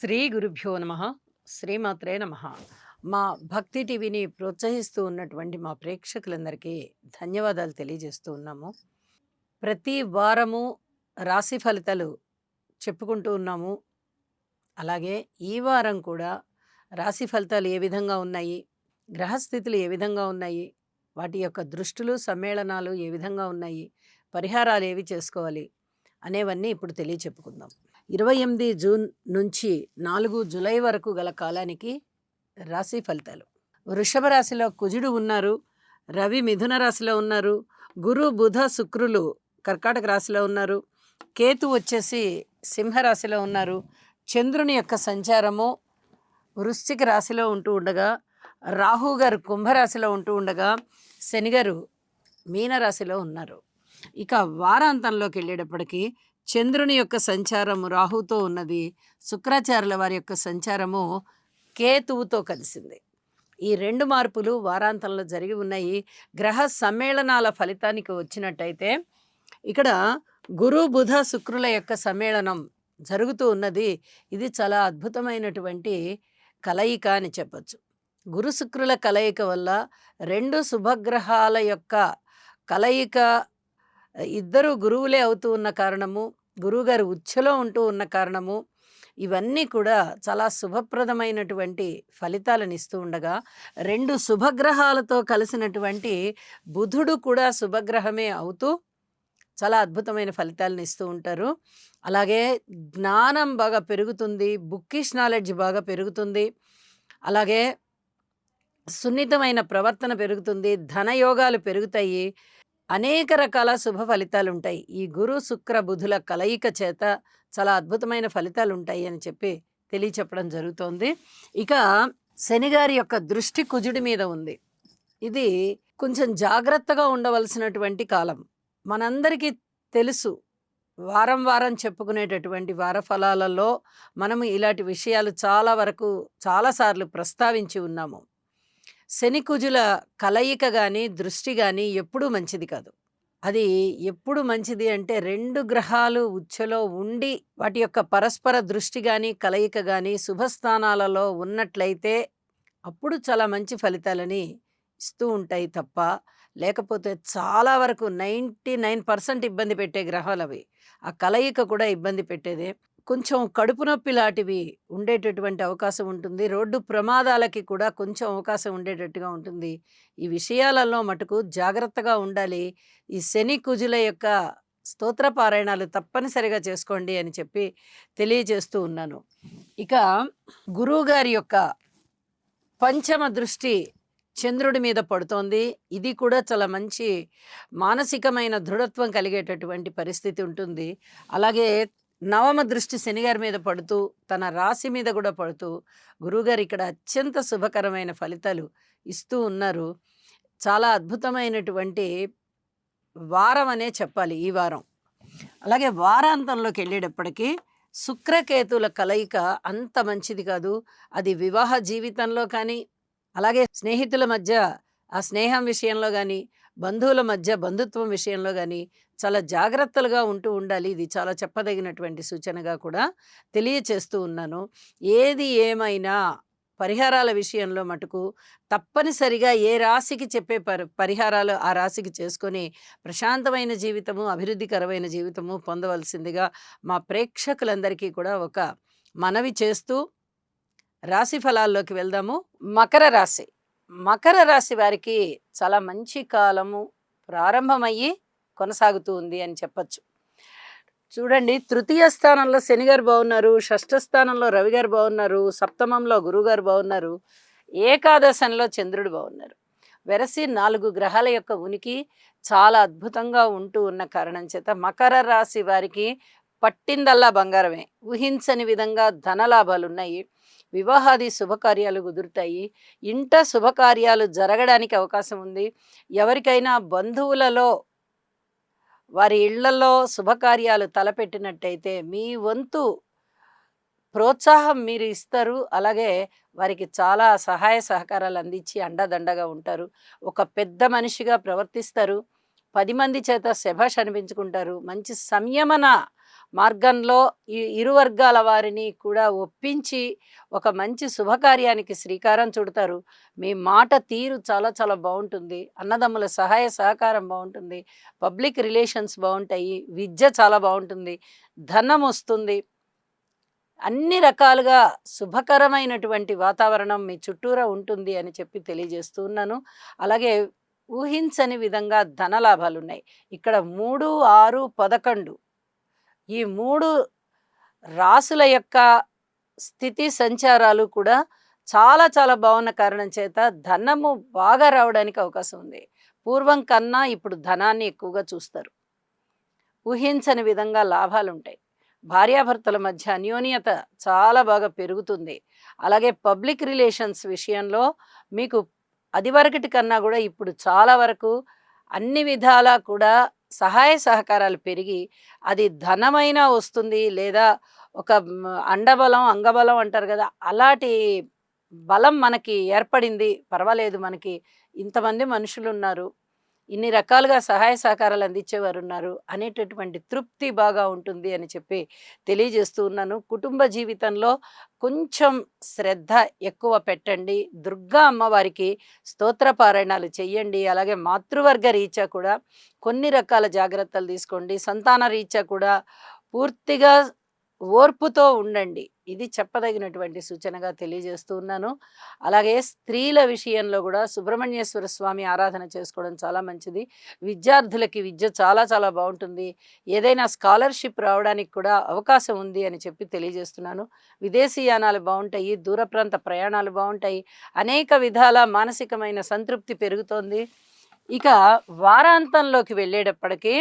శ్రీ గురుభ్యో నమ. శ్రీమాత్రే నమ. మా భక్తి టీవీని ప్రోత్సహిస్తూ ఉన్నటువంటి మా ప్రేక్షకులందరికీ ధన్యవాదాలు తెలియజేస్తూ ఉన్నాము. ప్రతి వారము రాశి ఫలితాలు చెప్పుకుంటూ ఉన్నాము. అలాగే ఈ వారం కూడా రాశి ఫలితాలు ఏ విధంగా ఉన్నాయి, గ్రహస్థితులు ఏ విధంగా ఉన్నాయి, వాటి యొక్క దృష్టులు సమ్మేళనాలు ఏ విధంగా ఉన్నాయి, పరిహారాలు ఏవి చేసుకోవాలి అనేవన్నీ ఇప్పుడు తెలియచెప్పుకుందాం. 28 జూన్ నుంచి 4 జూలై వరకు గల కాలానికి రాశి ఫలితాలు. వృషభ రాశిలో కుజుడు ఉన్నారు, రవి మిథున రాశిలో ఉన్నారు, గురు బుధ శుక్రులు కర్కాటక రాశిలో ఉన్నారు, కేతు వచ్చేసి సింహరాశిలో ఉన్నారు, చంద్రుని యొక్క సంచారము వృశ్చిక రాశిలో ఉంటూ ఉండగా, రాహు గారు కుంభరాశిలో ఉంటూ ఉండగా, శనిగారు మీనరాశిలో ఉన్నారు. ఇక వారాంతంలోకి వెళ్ళేటప్పటికీ చంద్రుని యొక్క సంచారము రాహుతో ఉన్నది, శుక్రాచార్యుల వారి యొక్క సంచారము కేతువుతో కలిసింది. ఈ రెండు మార్పులు వారాంతంలో జరిగి ఉన్నాయి. గ్రహ సమ్మేళనాల ఫలితానికి వచ్చినట్టయితే ఇక్కడ గురు బుధ శుక్రుల యొక్క సమ్మేళనం జరుగుతూ ఉన్నది. ఇది చాలా అద్భుతమైనటువంటి కలయిక అని చెప్పచ్చు. గురు శుక్రుల కలయిక వల్ల రెండు శుభగ్రహాల యొక్క కలయిక, ఇద్దరు గురువులే అవుతూ ఉన్న కారణము, గురువుగారు ఉచ్ఛలో ఉంటూ ఉన్న కారణము, ఇవన్నీ కూడా చాలా శుభప్రదమైనటువంటి ఫలితాలను ఇస్తూ ఉండగా, రెండు శుభగ్రహాలతో కలిసినటువంటి బుధుడు కూడా శుభగ్రహమే అవుతూ చాలా అద్భుతమైన ఫలితాలను ఇస్తూ ఉంటారు. అలాగే జ్ఞానం బాగా పెరుగుతుంది, బుక్కిష్ నాలెడ్జ్ బాగా పెరుగుతుంది, అలాగే సున్నితమైన ప్రవర్తన పెరుగుతుంది, ధనయోగాలు పెరుగుతాయి, అనేక రకాల శుభ ఫలితాలు ఉంటాయి. ఈ గురు శుక్ర బుధుల కలయిక చేత చాలా అద్భుతమైన ఫలితాలు ఉంటాయి అని చెప్పి తెలియచెప్పడం జరుగుతోంది. ఇక శనిగారి యొక్క దృష్టి కుజుడి మీద ఉంది. ఇది కొంచెం జాగ్రత్తగా ఉండవలసినటువంటి కాలం. మనందరికీ తెలుసు, వారం వారం చెప్పుకునేటటువంటి వార ఫలాలలో మనము ఇలాంటి విషయాలు చాలా వరకు చాలాసార్లు ప్రస్తావించి ఉన్నాము. శని కుజుల కలయిక కానీ దృష్టి కానీ ఎప్పుడూ మంచిది కాదు. అది ఎప్పుడు మంచిది అంటే రెండు గ్రహాలు ఉచ్ఛలో ఉండి వాటి యొక్క పరస్పర దృష్టి కానీ కలయిక కానీ శుభస్థానాలలో ఉన్నట్లయితే అప్పుడు చాలా మంచి ఫలితాలని ఇస్తూ ఉంటాయి తప్ప, లేకపోతే చాలా వరకు 99% ఇబ్బంది పెట్టే గ్రహాలు అవి. ఆ కలయిక కూడా ఇబ్బంది పెట్టేదే. కొంచెం కడుపు నొప్పి లాంటివి ఉండేటటువంటి అవకాశం ఉంటుంది. రోడ్డు ప్రమాదాలకి కూడా కొంచెం అవకాశం ఉండేటట్టుగా ఉంటుంది. ఈ విషయాలలో మటుకు జాగ్రత్తగా ఉండాలి. ఈ శని కుజుల యొక్క స్తోత్ర పారాయణాలు తప్పనిసరిగా చేసుకోండి అని చెప్పి తెలియజేస్తూ ఉన్నాను. ఇక గురువుగారి యొక్క పంచమ దృష్టి చంద్రుడి మీద పడుతోంది. ఇది కూడా చాలా మంచి మానసికమైన దృఢత్వం కలిగేటటువంటి పరిస్థితి ఉంటుంది. అలాగే నవమ దృష్టి శనిగారి మీద పడుతూ తన రాశి మీద కూడా పడుతూ గురువుగారు ఇక్కడ అత్యంత శుభకరమైన ఫలితాలు ఇస్తూ ఉన్నారు. చాలా అద్భుతమైనటువంటి వారం అనే చెప్పాలి ఈ వారం. అలాగే వారాంతంలోకి వెళ్ళేటప్పటికీ శుక్రకేతుల కలయిక అంత మంచిది కాదు. అది వివాహ జీవితంలో కానీ, అలాగే స్నేహితుల మధ్య ఆ స్నేహం విషయంలో కానీ, బంధువుల మధ్య బంధుత్వం విషయంలో కానీ చాలా జాగ్రత్తలుగా ఉంటూ ఉండాలి. ఇది చాలా చెప్పదగినటువంటి సూచనగా కూడా తెలియచేస్తూ ఉన్నాను. ఏది ఏమైనా పరిహారాల విషయంలో మటుకు తప్పనిసరిగా ఏ రాశికి చెప్పే పరిహారాలు ఆ రాశికి చేసుకొని ప్రశాంతమైన జీవితము, అభివృద్ధికరమైన జీవితము పొందవలసిందిగా మా ప్రేక్షకులందరికీ కూడా ఒక మనవి చేస్తూ రాశి ఫలాల్లోకి వెళ్దాము. మకర రాశి. మకర రాశి వారికి చాలా మంచి కాలము ప్రారంభమయ్యి కొనసాగుతూ ఉంది అని చెప్పచ్చు. చూడండి, తృతీయ స్థానంలో శనిగారు బాగున్నారు, షష్ఠ స్థానంలో రవి గారు బాగున్నారు, సప్తమంలో గురువుగారు బాగున్నారు, ఏకాదశంలో చంద్రుడు బాగున్నారు. వెరసి 4 గ్రహాల యొక్క ఉనికి చాలా అద్భుతంగా ఉంటూ ఉన్న కారణం చేత మకర రాశి వారికి పట్టిందల్లా బంగారమే. ఊహించని విధంగా ధనలాభాలు ఉన్నాయి. వివాహాది శుభకార్యాలు కుదురుతాయి. ఇంట శుభకార్యాలు జరగడానికి అవకాశం ఉంది. ఎవరికైనా బంధువులలో వారి ఇళ్లలో శుభకార్యాలు తలపెట్టినట్టయితే మీ వంతు ప్రోత్సాహం మీరు ఇస్తారు. అలాగే వారికి చాలా సహాయ సహకారాలు అందించి అండదండగా ఉంటారు. ఒక పెద్ద మనిషిగా ప్రవర్తిస్తారు. 10 మంది చేత శభాష్ అనిపించుకుంటారు. మంచి సంయమన మార్గంలో ఈ ఇరు వర్గాల వారిని కూడా ఒప్పించి ఒక మంచి శుభకార్యానికి శ్రీకారం చుడతారు. మీ మాట తీరు చాలా చాలా బావుంటుంది. అన్నదమ్ముల సహాయ సహకారం బావుంటుంది. పబ్లిక్ రిలేషన్స్ బావుంటాయి. విద్య చాలా బావుంటుంది. ధనమొస్తుంది. అన్ని రకాలుగా శుభకరమైనటువంటి వాతావరణం మీ చుట్టూరా ఉంటుంది అని చెప్పి తెలియజేస్తూ ఉన్నాను. అలాగే ఊహించని విధంగా ధనలాభాలున్నాయి. ఇక్కడ 3, 6, 11 ఈ 3 రాసుల యొక్క స్థితి సంచారాలు కూడా చాలా చాలా బాగున్న కారణం చేత ధనము బాగా రావడానికి అవకాశం ఉంది. పూర్వం కన్నా ఇప్పుడు ధనాన్ని ఎక్కువగా చూస్తారు. ఊహించని విధంగా లాభాలుంటాయి. భార్యాభర్తల మధ్య అన్యోన్యత చాలా బాగా పెరుగుతుంది. అలాగే పబ్లిక్ రిలేషన్స్ విషయంలో మీకు అదివరకటి కన్నా కూడా ఇప్పుడు చాలా వరకు అన్ని విధాలా కూడా సహాయ సహకారాలు పెరిగి అది ధనమైనా వస్తుంది, లేదా ఒక అండబలం అంగబలం అంటారు కదా, అలాంటి బలం మనకి ఏర్పడింది. పర్వాలేదు, మనకి ఇంతమంది మనుషులున్నారు, ఇన్ని రకాలుగా సహాయ సహకారాలు అందించేవారు ఉన్నారు అనేటటువంటి తృప్తి బాగా ఉంటుంది అని చెప్పి తెలియజేస్తూ ఉన్నాను. కుటుంబ జీవితంలో కొంచెం శ్రద్ధ ఎక్కువ పెట్టండి. దుర్గా అమ్మవారికి స్తోత్ర పారాయణాలు చెయ్యండి. అలాగే మాతృవర్గ రీత్యా కూడా కొన్ని రకాల జాగ్రత్తలు తీసుకోండి. సంతాన రీత్యా కూడా పూర్తిగా ఓర్పుతో ఉండండి. ఇది చెప్పదగినటువంటి సూచనగా తెలియజేస్తూ ఉన్నాను. అలాగే స్త్రీల విషయంలో కూడా సుబ్రహ్మణ్యేశ్వర స్వామి ఆరాధన చేసుకోవడం చాలా మంచిది. విద్యార్థులకి విద్య చాలా చాలా బాగుంటుంది. ఏదైనా స్కాలర్షిప్ రావడానికి కూడా అవకాశం ఉంది అని చెప్పి తెలియజేస్తున్నాను. విదేశీయానాలు బాగుంటాయి, దూర ప్రాంత ప్రయాణాలు బాగుంటాయి, అనేక విధాల మానసికమైన సంతృప్తి పెరుగుతోంది. ఇక వారాంతంలోకి వెళ్ళేటప్పటికీ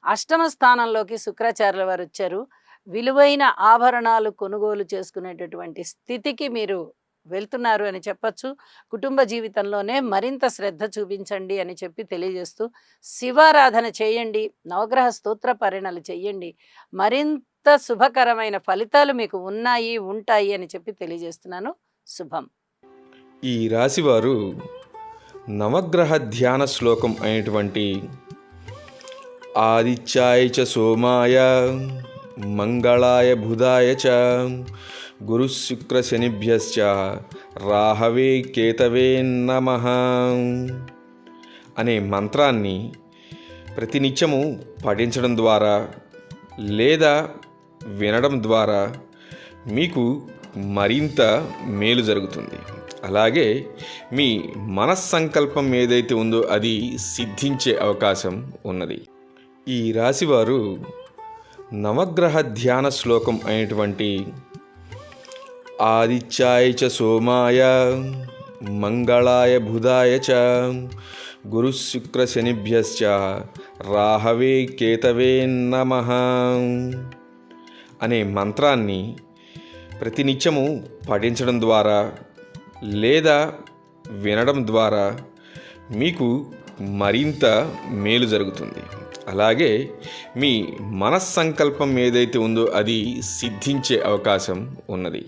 అష్టమ స్థానంలోకి శుక్రాచార్యుల వారు వచ్చారు. విలువైన ఆభరణాలు కొనుగోలు చేసుకునేటటువంటి స్థితికి మీరు వెళ్తున్నారు అని చెప్పచ్చు. కుటుంబ జీవితంలోనే మరింత శ్రద్ధ చూపించండి అని చెప్పి తెలియజేస్తూ శివారాధన చేయండి, నవగ్రహ స్తోత్ర పారాయణాలు చేయండి. మరింత శుభకరమైన ఫలితాలు మీకు ఉన్నాయి, ఉంటాయి అని చెప్పి తెలియజేస్తున్నాను. శుభం. ఈ రాశివారు నవగ్రహ ధ్యాన శ్లోకం అయినటువంటి ఆదిత్యాయ చ సోమాయ మంగళాయ బుధాయ చ గురు శుక్ర శనిభ్యశ్చ రాహవే కేతవే నమః అనే మంత్రాన్ని ప్రతినిత్యము పఠించడం ద్వారా లేదా వినడం ద్వారా మీకు మరింత మేలు జరుగుతుంది. అలాగే మీ మనస్సంకల్పం ఏదైతే ఉందో అది సిద్ధించే అవకాశం ఉన్నది. ఈ రాశివారు నవగ్రహ ధ్యాన శ్లోకం అయినటువంటి ఆదిత్యాయ చ సోమాయ మంగళాయ బుధాయ చ గురు శుక్ర శనిభ్యశ్చ రాహవే కేతవే నమః అనే మంత్రాన్ని ప్రతినిత్యము పఠించడం ద్వారా లేదా వినడం ద్వారా మీకు మరింత మేలు జరుగుతుంది. అలాగే మీ మనస్సంకల్పం ఏదైతే ఉందో అది సిద్ధించే అవకాశం ఉన్నది.